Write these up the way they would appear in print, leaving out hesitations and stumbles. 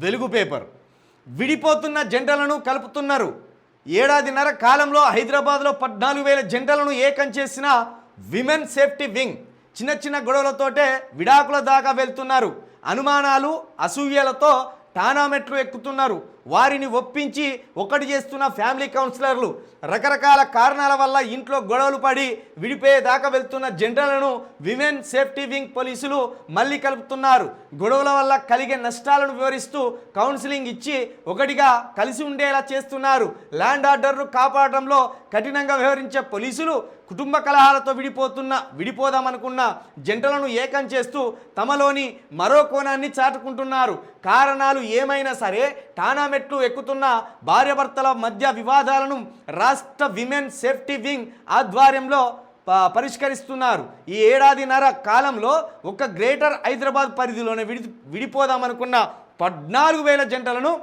వెలుగు పేపర్. విడిపోతున్న జంటలను కలుపుతున్నారు. ఏడాదిన్నర కాలంలో హైదరాబాద్లో 14,000 జంటలను ఏకం చేసిన విమెన్ సేఫ్టీ వింగ్. చిన్న చిన్న గొడవలతోటే విడాకుల దాకా వెళ్తున్నారు. అనుమానాలు అసూయలతో టానా మెట్లు ఎక్కుతున్నారు. వారిని ఒప్పించి ఒకటి చేస్తున్న ఫ్యామిలీ కౌన్సిలర్లు. రకరకాల కారణాల వల్ల ఇంట్లో గొడవలు పడి విడిపోయేదాకా వెళ్తున్న జంటలను విమెన్ సేఫ్టీ వింగ్ పోలీసులు మళ్ళీ కలుపుతున్నారు. గొడవల వల్ల కలిగే నష్టాలను వివరిస్తూ కౌన్సిలింగ్ ఇచ్చి ఒకటిగా కలిసి ఉండేలా చేస్తున్నారు. ల్యాండ్ ఆర్డర్ను కాపాడడంలో కఠినంగా వ్యవహరించే పోలీసులు కుటుంబ కలహాలతో విడిపోదామనుకున్న జంటలను ఏకం చేస్తూ తమలోని మరో కోణాన్ని చాటుకుంటున్నారు. కారణాలు ఏమైనా సరే టానా మెట్లు ఎక్కుతున్న భార్యాభర్తల మధ్య వివాదాలను రాష్ట్ర విమెన్ సేఫ్టీ వింగ్ ఆధ్వర్యంలో పరిష్కరిస్తున్నారు. ఈ ఏడాదిన్నర కాలంలో ఒక గ్రేటర్ హైదరాబాద్ పరిధిలోనే విడిపోదామనుకున్న 14,000 జంటలను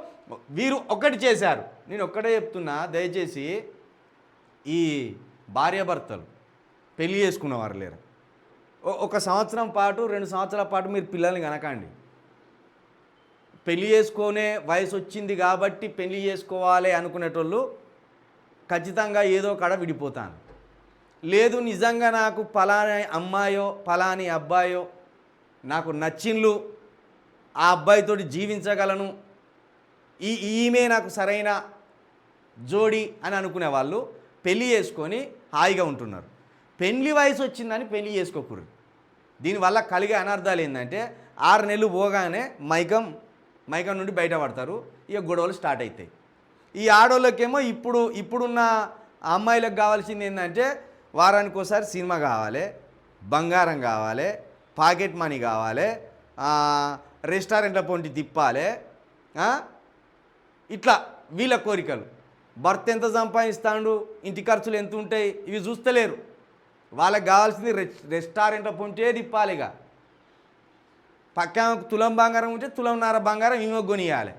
వీరు ఒక్కటి చేశారు. నేను ఒక్కటే చెప్తున్నా, దయచేసి ఈ భార్యాభర్తలు పెళ్లి చేసుకున్నవారు లేరు, ఒక సంవత్సరం పాటు 2 సంవత్సరాల పాటు మీరు పిల్లల్ని కనకండి. పెళ్లి చేసుకునే వయసు వచ్చింది కాబట్టి పెళ్లి చేసుకోవాలి అనుకునేటోళ్ళు ఖచ్చితంగా ఏదో కాడ విడిపోతాను. లేదు, నిజంగా నాకు పలాని అమ్మాయో పలాని అబ్బాయో నాకు నచ్చిన్లు, ఆ అబ్బాయితోటి జీవించగలను, ఈమె నాకు సరైన జోడి అని అనుకునే వాళ్ళు పెళ్లి చేసుకొని హాయిగా ఉంటున్నారు. పెళ్లి వయసు వచ్చిందని పెళ్లి చేసుకోకూడదు. దీనివల్ల కలిగే అనర్థాలు ఏంటంటే 6 నెలలు పోగానే మైకం నుండి బయటపడతారు. ఇక గొడవలు స్టార్ట్ అవుతాయి. ఈ ఆడోళ్ళకేమో ఇప్పుడున్న అమ్మాయిలకు కావాల్సింది ఏంటంటే వారానికి ఒకసారి సినిమా కావాలి, బంగారం కావాలి, పాకెట్ మనీ కావాలి, రెస్టారెంట్ల పొంటి తిప్పాలి, ఇట్లా వీళ్ళ కోరికలు. భర్త ఎంత సంపాదిస్తాడు, ఇంటి ఖర్చులు ఎంత ఉంటాయి, ఇవి చూస్తలేరు. వాళ్ళకి కావాల్సింది రెస్టారెంట్ల పొంటే తిప్పాలిగా. పక్కన తులం బంగారం ఉంటే తులంన్నర బంగారం ఈమె కొనియాలి.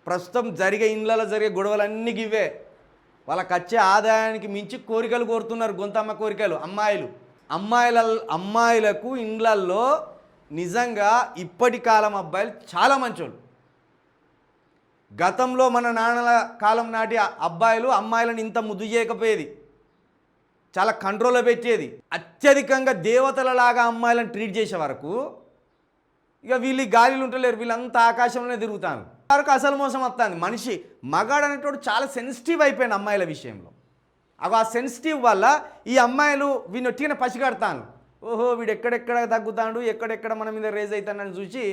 ప్రస్తుతం ఇళ్ళలో జరిగే గొడవలన్నీ ఇవే. వాళ్ళకి వచ్చే ఆదాయానికి మించి కోరికలు కోరుతున్నారు, గొంతమ్మ కోరికలు. అమ్మాయిలకు ఇండ్లల్లో నిజంగా ఇప్పటి కాలం అబ్బాయిలు చాలా మంచోళ్ళు. గతంలో మన నాన్నల కాలం నాటి అబ్బాయిలు అమ్మాయిలను ఇంత ముద్దు చేయకపోయేది, చాలా కంట్రోల్లో పెట్టేది. అత్యధికంగా దేవతలలాగా అమ్మాయిలను ట్రీట్ చేసే వరకు ఇక వీళ్ళు గాలిలు ఉంటలేరు, వీళ్ళంతా ఆకాశంలోనే తిరుగుతాను వరకు అసలు మోసం వస్తుంది. మగాడు అనేటోడు చాలా సెన్సిటివ్ అయిపోయింది అమ్మాయిల విషయంలో. ఆ సెన్సిటివ్ వల్ల ఈ అమ్మాయిలు వీడిని ఒట్టిన పసిగడతాను. ఓహో, వీడు ఎక్కడెక్కడ తగ్గుతాడు, ఎక్కడెక్కడ మన మీద రేజ్ అవుతాడని చూసి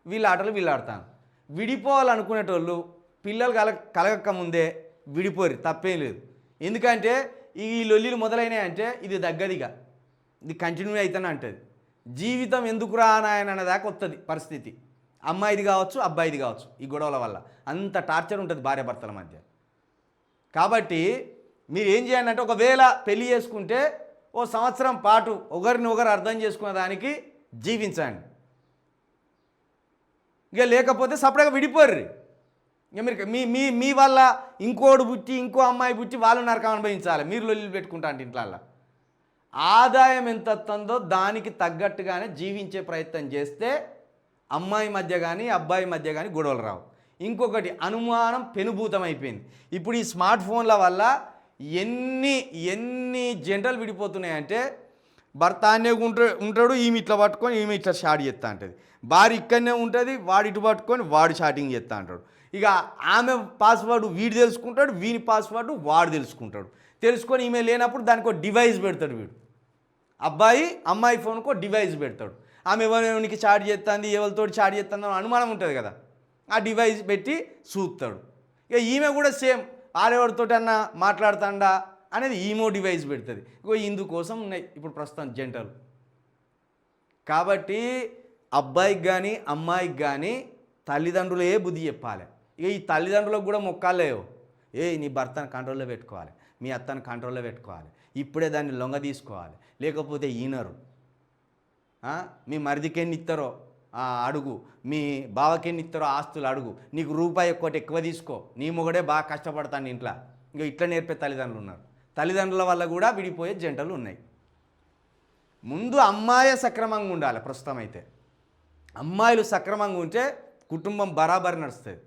వీళ్ళ ఆటలు వీళ్ళు ఆడతాను. విడిపోవాలనుకునేటోళ్ళు పిల్లలు కలగక ముందే విడిపోరు, తప్పేం లేదు. ఎందుకంటే ఈ లొల్లిలు మొదలైనాయంటే ఇది దగ్గదిగా, ఇది కంటిన్యూ అవుతానే అంటుంది. జీవితం ఎందుకు రానాయన అనేదాకా వస్తుంది పరిస్థితి. అమ్మాయిది కావచ్చు, అబ్బాయిది కావచ్చు. ఈ గొడవల వల్ల అంత టార్చర్ ఉంటుంది భార్యాభర్తల మధ్య. కాబట్టి మీరు ఏం చేయాలంటే, ఒకవేళ పెళ్లి చేసుకుంటే ఓ సంవత్సరం పాటు ఒకరిని అర్థం చేసుకునే దానికి జీవించండి. ఇక లేకపోతే సపరేట్గా విడిపోర్రి. ఇక మీరు మీ వల్ల ఇంకోడు పుట్టి ఇంకో అమ్మాయి పుట్టి వాళ్ళు నరకం అనుభవించాలి, మీరు లొల్లి పెట్టుకుంటా అంటే ఇంట్లో. ఆదాయం ఎంత వస్తుందో దానికి తగ్గట్టుగానే జీవించే ప్రయత్నం చేస్తే అమ్మాయి మధ్య కానీ అబ్బాయి మధ్య కానీ గొడవలు రావు. ఇంకొకటి, అనుమానం పెనుభూతం అయిపోయింది. ఇప్పుడు ఈ స్మార్ట్ ఫోన్ల వల్ల ఎన్ని జంటలు విడిపోతున్నాయంటే, భర్త అనే ఉంటాడు, ఈమె ఇట్లా పట్టుకొని ఈమె ఇట్లా షాట్ చేస్తా ఉంటుంది, భార్య ఇక్కడనే ఉంటుంది, వాడు ఇటు పట్టుకొని వాడు షాటింగ్ చేస్తా అంటాడు. ఇక ఆమె పాస్వర్డ్ వీడు తెలుసుకుంటాడు, వీని పాస్వర్డ్ వాడు తెలుసుకొని ఈమె లేనప్పుడు దానికి ఒక డివైస్ పెడతాడు వీడు. అమ్మాయి ఫోన్కు డివైస్ పెడతాడు. ఆమె ఎవరికి చాట్ చేస్తుంది, ఎవరితో చాట్ చేస్తుందో అనుమానం ఉంటుంది కదా, ఆ డివైస్ పెట్టి చూస్తాడు. ఇక ఈమె కూడా సేమ్ ఆరెవరితో అన్నా మాట్లాడుతాడా అనేది ఈమో డివైస్ పెడుతుంది. ఇందుకోసం ఉన్నాయి ఇప్పుడు ప్రస్తుతం జంటలు. కాబట్టి అబ్బాయికి కానీ అమ్మాయికి కానీ తల్లిదండ్రులే బుద్ధి చెప్పాలి. ఇక ఈ తల్లిదండ్రులకు కూడా మొక్కాలేవు. నీ భర్తను కంట్రోల్లో పెట్టుకోవాలి, మీ అత్తను కంట్రోల్లో పెట్టుకోవాలి, ఇప్పుడే దాన్ని లొంగ తీసుకోవాలి, లేకపోతే ఈనరు. మీ మరిదికి ఎన్ని ఇస్తారో అడుగు, మీ బావకి ఎన్ని ఇస్తారో ఆస్తులు అడుగు, నీకు రూపాయి ఎక్కువ తీసుకో, నీ మొగడే బాగా కష్టపడతాను ఇంట్లో. ఇంకా ఇట్లా నేర్పే తల్లిదండ్రులు ఉన్నారు. తల్లిదండ్రుల వల్ల కూడా విడిపోయే జంటలు ఉన్నాయి. ముందు అమ్మాయి సక్రమంగా ఉండాలి. ప్రస్తుతం అయితే అమ్మాయిలు సక్రమంగా ఉంటే కుటుంబం బరాబరి నడుస్తుంది.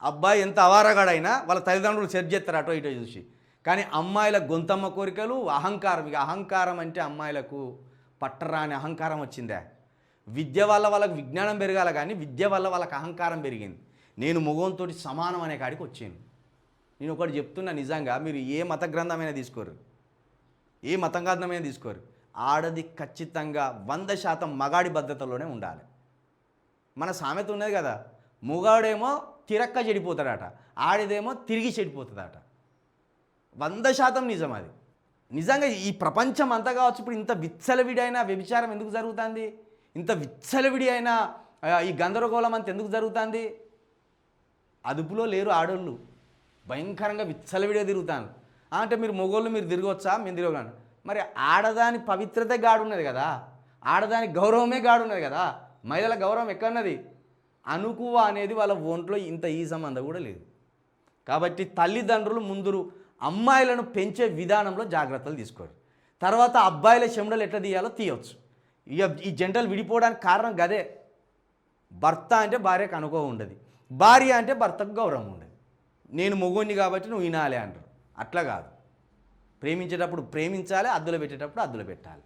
అబ్బాయి ఎంత అవారగాడైనా వాళ్ళ తల్లిదండ్రులు సెట్ చేస్తారు అటో ఇటో చూసి. కానీ అమ్మాయిల గొంతమ్మ కోరికలు, అహంకారం, ఇక అహంకారం అంటే అమ్మాయిలకు పట్టరాని అహంకారం వచ్చిందే. విద్య వల్ల వాళ్ళకి విజ్ఞానం పెరగాల, కానీ విద్య వల్ల వాళ్ళకి అహంకారం పెరిగింది. నేను మగంతో సమానం అనే కాడికి వచ్చాను. నేను ఒకటి చెప్తున్నా, నిజంగా మీరు ఏ మత గ్రంథమైనా తీసుకోరు, ఏ మతం గ్రంథమైనా తీసుకోరు, ఆడది ఖచ్చితంగా 100% మగాడి భద్రతలోనే ఉండాలి. మన సామెత ఉన్నది కదా, మొగాడేమో తిరక్క చెడిపోతాడట, ఆడిదేమో తిరిగి చెడిపోతుందట. 100% నిజం అది. నిజంగా ఈ ప్రపంచం అంతా కావచ్చు. ఇప్పుడు ఇంత విచ్చలవిడైన వ్యభిచారం ఎందుకు జరుగుతుంది? ఇంత విచ్చలవిడి అయినా ఈ గందరగోళం అంత ఎందుకు జరుగుతుంది? అదుపులో లేరు ఆడోళ్ళు, భయంకరంగా విచ్చలవిడిగా తిరుగుతాను. అంటే మీరు మొగోళ్ళు మీరు తిరగవచ్చా? మేము తిరగలను. మరి ఆడదాని పవిత్రత గాడున్నది కదా, ఆడదాని గౌరవమే గాడున్నది కదా. మహిళల గౌరవం ఎక్కడున్నది? అనుకువ అనేది వాళ్ళ ఒంట్లో ఇంత ఈ సంబంధం కూడా లేదు. కాబట్టి తల్లిదండ్రులు ముందు అమ్మాయిలను పెంచే విధానంలో జాగ్రత్తలు తీసుకోరు. తర్వాత అబ్బాయిల చెమడలు ఎట్లా తీయాలో తీయవచ్చు. ఇక ఈ జంటలు విడిపోవడానికి కారణం గదే. భర్త అంటే భార్యకు అనుకో ఉండదు, భార్య అంటే భర్తకు గౌరవం ఉండదు. నేను మొగోడిని కాబట్టి నువ్వు వినాలి అంటారు. అట్లా కాదు. ప్రేమించేటప్పుడు ప్రేమించాలి, అద్దులో పెట్టేటప్పుడు అద్దులో పెట్టాలి.